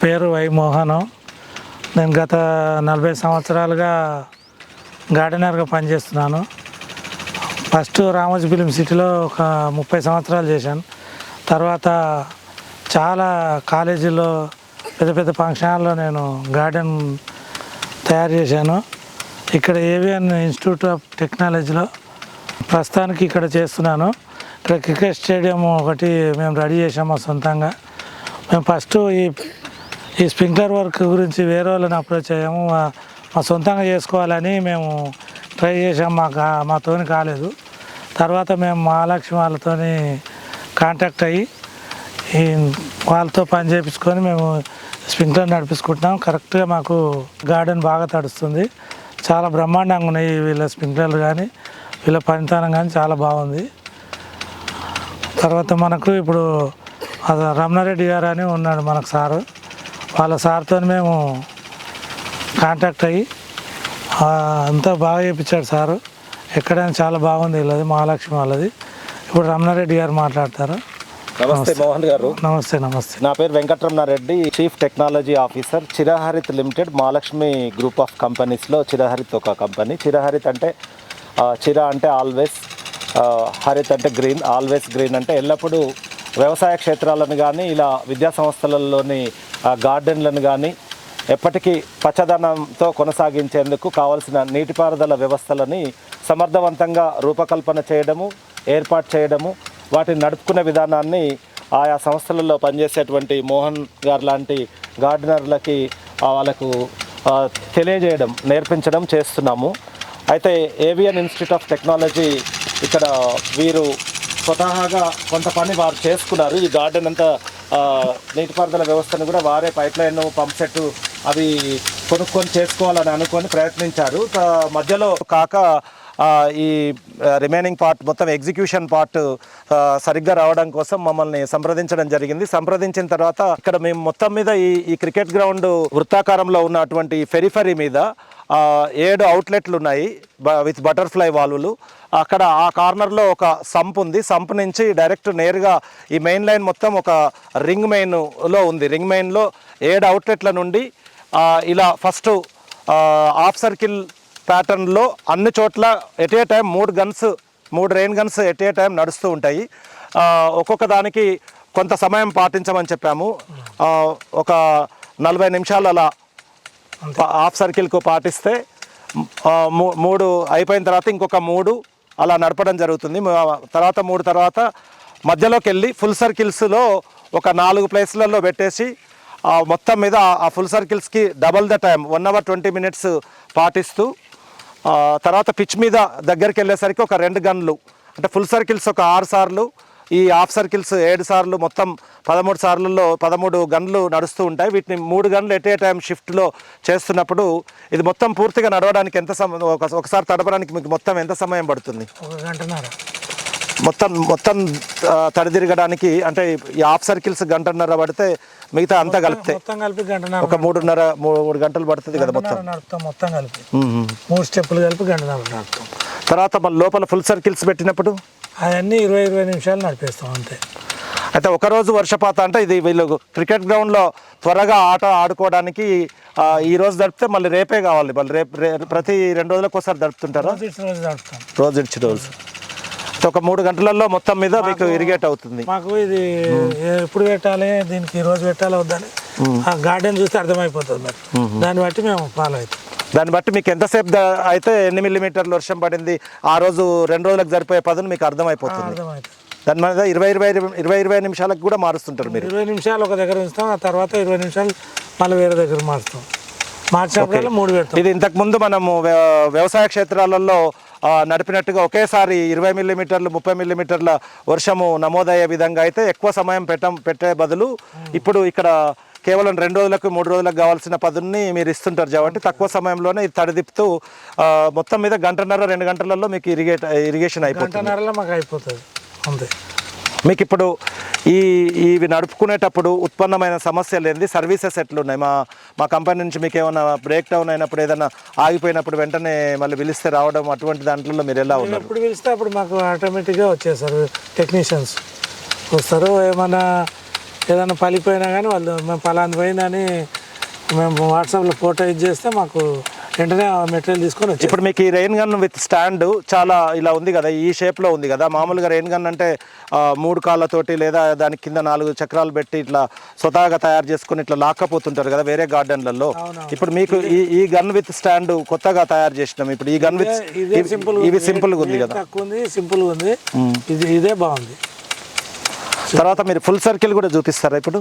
పేరు వై మోహను. నేను గత 40 సంవత్సరాలుగా గార్డెనర్గా పనిచేస్తున్నాను. ఫస్ట్ రామోజీ ఫిలిం సిటీలో ఒక 30 సంవత్సరాలు చేశాను. తర్వాత చాలా కాలేజీలో పెద్ద పెద్ద ఫంక్షన్లో నేను గార్డెన్ తయారు చేశాను. ఇక్కడ ఏవిఎన్ ఇన్స్టిట్యూట్ ఆఫ్ టెక్నాలజీలో ప్రస్తుతానికి ఇక్కడ చేస్తున్నాను. ఇక్కడ క్రికెట్ స్టేడియం ఒకటి మేము రెడీ చేసాము సొంతంగా. మేము ఫస్ట్ ఈ స్ప్రింక్లర్ వర్క్ గురించి వేరే వాళ్ళని అప్రోచ్ అయ్యాము. మా సొంతంగా చేసుకోవాలని మేము ట్రై చేసాము. మాతోని కాలేదు. తర్వాత మేము మహాలక్ష్మి వాళ్ళతో కాంటాక్ట్ అయ్యి వాళ్ళతో పని చేయించుకొని మేము స్ప్రింక్లర్ నడిపించుకుంటున్నాం. కరెక్ట్గా మాకు గార్డెన్ బాగా తడుస్తుంది. చాలా బ్రహ్మాండంగా ఉన్నాయి వీళ్ళ స్ప్రింక్లర్లు కానీ వీళ్ళ పనితనం కానీ చాలా బాగుంది. తర్వాత మనకు ఇప్పుడు రమణారెడ్డి గారు అని ఉన్నాడు మనకు సారు. వాళ్ళ సార్తో మేము కాంటాక్ట్ అయ్యి అంతా బాగా చేయించాడు సారు. ఎక్కడైనా చాలా బాగుంది వీళ్ళది, మహాలక్ష్మి వాళ్ళది. ఇప్పుడు రమణారెడ్డి గారు మాట్లాడతారు. నమస్తే మోహన్ గారు. నమస్తే. నమస్తే. నా పేరు Venkataramana Reddy, chief technology officer, Chiraharit limited, Mahalakshmi group of కంపెనీస్లో చిరహరిత్ ఒక కంపెనీ. చిరహరిత్ అంటే చిర అంటే ఆల్వేస్, హరిత్ అంటే గ్రీన్, ఆల్వేస్ గ్రీన్ అంటే ఎల్లప్పుడూ వ్యవసాయ క్షేత్రాలను కానీ ఇలా విద్యా సంస్థలలోని గార్డెన్లను కానీ ఎప్పటికీ పచ్చదనంతో కొనసాగించేందుకు కావలసిన నీటిపారుదల వ్యవస్థలని సమర్థవంతంగా రూపకల్పన చేయడము, ఏర్పాటు చేయడము, వాటిని నడుపుకునే విధానాన్ని ఆయా సంస్థలలో పనిచేసేటువంటి మోహన్ గారు లాంటి గార్డెనర్లకి వాళ్ళకు తెలియజేయడం, నేర్పించడం చేస్తున్నాము. అయితే ఏవిఎన్ ఇన్స్టిట్యూట్ ఆఫ్ టెక్నాలజీ ఇక్కడ వీరు స్వతహాగా కొంత పని వారు చేసుకున్నారు. ఈ గార్డెన్ అంతా నీటిపారుదల వ్యవస్థను కూడా వారే పైప్ లైన్, పంప్ సెట్ అవి కొనుక్కొని చేసుకోవాలని అనుకొని ప్రయత్నించారు. మధ్యలో కాక ఈ రిమైనింగ్ పార్ట్ మొత్తం ఎగ్జిక్యూషన్ పార్ట్ సరిగ్గా రావడం కోసం మమ్మల్ని సంప్రదించడం జరిగింది. సంప్రదించిన తర్వాత ఇక్కడ మేము మొత్తం మీద ఈ క్రికెట్ గ్రౌండ్ వృత్తాకారంలో ఉన్నటువంటి ఫెరిఫరీ మీద 7 అవుట్లెట్లు ఉన్నాయి విత్ బటర్ఫ్లై వాల్వులు. అక్కడ ఆ కార్నర్లో ఒక సంప్ ఉంది. సంప్ నుంచి డైరెక్ట్ నేరుగా ఈ మెయిన్ లైన్ మొత్తం ఒక రింగ్ మెయిన్లో ఉంది. రింగ్ మెయిన్లో 7 అవుట్లెట్ల నుండి ఇలా ఫస్ట్ హాఫ్ సర్కిల్ ప్యాటర్న్లో అన్ని చోట్ల at a time 3 rain guns at a time నడుస్తూ ఉంటాయి. ఒక్కొక్క దానికి కొంత సమయం పాటించమని చెప్పాము. ఒక 40 నిమిషాలు అలా హాఫ్ సర్కిల్కు పాటిస్తే 3 అయిపోయిన తర్వాత ఇంకొక 3 అలా నడపడం జరుగుతుంది. తర్వాత 3 తర్వాత మధ్యలోకి వెళ్ళి ఫుల్ సర్కిల్స్లో ఒక 4 ప్లేస్లలో పెట్టేసి మొత్తం మీద ఆ ఫుల్ సర్కిల్స్కి double the time 1 hour 20 minutes పాటిస్తూ తర్వాత పిచ్ మీద దగ్గరికి వెళ్ళేసరికి ఒక 2 గన్లు, అంటే ఫుల్ సర్కిల్స్ ఒక 6 సార్లు, ఈ హాఫ్ సర్కిల్స్ 7 సార్లు, మొత్తం 13 సార్లలో 13 గన్లు నడుస్తూ ఉంటాయి. వీటిని 3 గన్లు ఎట్ ఏ టైం షిఫ్ట్లో చేస్తున్నప్పుడు ఇది మొత్తం పూర్తిగా నడవడానికి ఎంత సమయం, ఒకసారి తడపడానికి మీకు మొత్తం ఎంత సమయం పడుతుంది? 1 గంటన్నర. మొత్తం తడిదిరగడానికి అంటే ఈ హాఫ్ సర్కిల్స్ 1 గంటన్నర పడితే మిగతా అంతా కలిపితే ఒక 3 గంటలు పడుతుంది కదా మొత్తం కలిపి 3 స్టెప్పులు కలిపి 1 గంటన్నర నడుపుతాం. తర్వాత మన లోపల ఫుల్ సర్కిల్స్ పెట్టినప్పుడు అవన్నీ 20 నిమిషాలు నడిపేస్తాం అంతే. అయితే ఒకరోజు వర్షపాత అంటే ఇది వీళ్ళు క్రికెట్ గ్రౌండ్లో త్వరగా ఆట ఆడుకోవడానికి ఈ రోజు దడిపితే మళ్ళీ రేపే కావాలి. మళ్ళీ ప్రతి 2 రోజులకు ఒకసారి దడుపుతుంటారా? రోజు ఇడ్చి రోజు ఒక 3 గంటలలో మొత్తం మీద మీకు ఇరిగేట్ అవుతుంది. మాకు ఇది ఎప్పుడు పెట్టాలి, దీనికి ఈ రోజు పెట్టాలి వద్దని గార్డెన్ చూస్తే అర్థమైపోతుంది. మరి దాన్ని బట్టి మేము ఫాలో అవుతాం. దాన్ని బట్టి మీకు ఎంతసేపు అయితే ఎన్ని మిల్లీమీటర్లు వర్షం పడింది ఆ రోజు 2 రోజులకు సరిపోయే పదును మీకు అర్థమైపోతుంది. దాని మీద 20 నిమిషాలకు కూడా మారుస్తుంటారు మీరు. 20 నిమిషాలు ఒక దగ్గర ఉంచుతాం, ఆ తర్వాత 20 నిమిషాలు మళ్ళీ వేరే దగ్గర మారుస్తాం. మార్చినప్పుడు 3 పెడతాం. ఇది ఇంతకుముందు మనము వ్యవసాయ క్షేత్రాలలో నడిపినట్టుగా ఒకేసారి 20 మిల్లీమీటర్లు 30 మిల్లీమీటర్ల వర్షము నమోదయ్యే విధంగా అయితే ఎక్కువ సమయం పెట్టే బదులు ఇప్పుడు ఇక్కడ కేవలం 2 రోజులకు 3 రోజులకు కావాల్సిన పదున్ని మీరు ఇస్తుంటారు కాబట్టి తక్కువ సమయంలోనే ఇది తడిదిప్పుతూ మొత్తం మీద 1 గంటన్నర 2 గంటలలో మీకు ఇరిగేషన్ అయిపోతుంది. 1 గంటన్నరలో మాకు అయిపోతుంది అంతే. మీకు ఇప్పుడు ఇవి నడుపుకునేటప్పుడు ఉత్పన్నమైన సమస్యలు ఏంది, సర్వీసెస్ ఎట్లున్నాయి? మా కంపెనీ నుంచి మీకు ఏమైనా బ్రేక్ డౌన్ అయినప్పుడు, ఏదైనా ఆగిపోయినప్పుడు వెంటనే మళ్ళీ పిలిస్తే రావడం, అటువంటి దాంట్లో మీరు ఎలా ఉన్నారు? ఎప్పుడు పిలిస్తే అప్పుడు మాకు ఆటోమేటిక్గా వచ్చేసారు టెక్నీషియన్స్ వస్తారు. ఏమైనా ఏదైనా పలిపోయినా కానీ వాళ్ళు మేము పలాంది పోయిందని మేము వాట్సాప్లో ఫోటో ఇచ్చేస్తే మాకు వెంటనే ఆ మెటీరియల్ తీసుకొని వచ్చి ఇప్పుడు మీకు ఈ రెయిన్ గన్ విత్ స్టాండ్ చాలా ఇలా ఉంది కదా, ఈ షేప్లో ఉంది కదా. మామూలుగా రెయిన్ గన్ అంటే 3 కాళ్ళతోటి లేదా దాని కింద 4 చక్రాలు పెట్టి ఇట్లా స్వతహాగా తయారు చేసుకుని ఇట్లా లాక్కపోతుంటారు కదా వేరే గార్డెన్లలో. ఇప్పుడు మీకు ఈ గన్ విత్ స్టాండ్ కొత్తగా తయారు చేసినాం. ఇప్పుడు ఈ గన్ విత్ ఇవి సింపుల్గా ఉంది కదా, తక్కువ ఉంది, సింపుల్గా ఉంది. ఇదే బాగుంది. తర్వాత మీరు ఫుల్ సర్కిల్ కూడా చూపిస్తారా ఇప్పుడు?